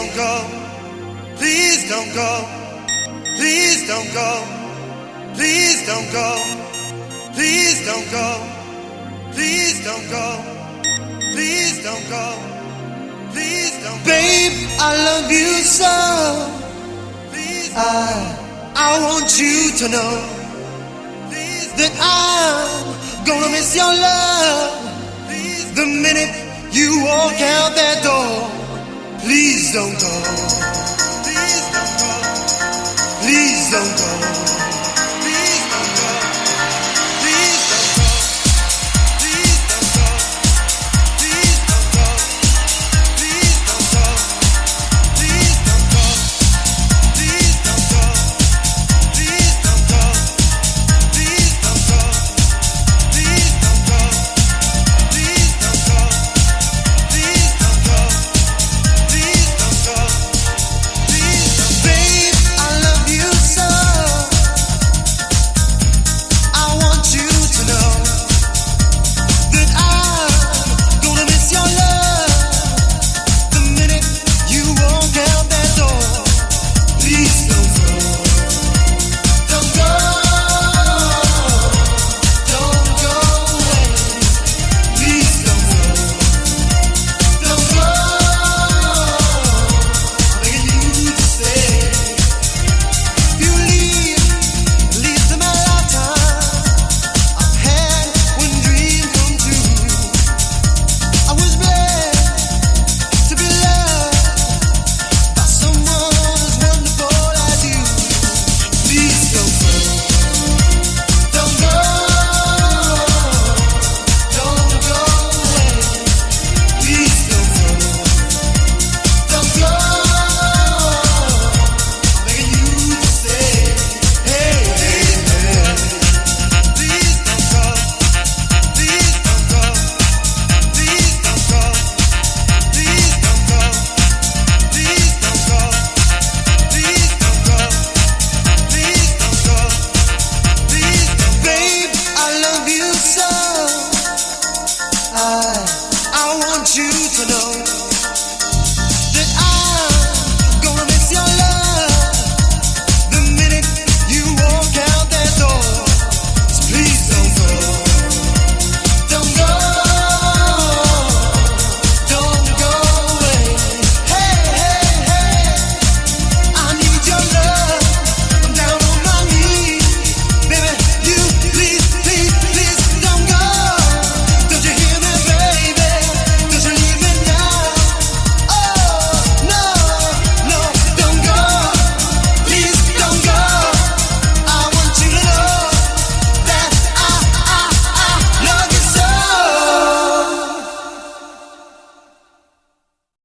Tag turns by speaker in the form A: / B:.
A: don't go. Please don't go. Please don't go. Please don't go. Please don't go. Please don't go. Please don't go. Please don't go. Babe, I love you so. Please I want you to know that I'm gonna miss your love the minute you walk out that door. Please don't go. Please don't go. Please don't go.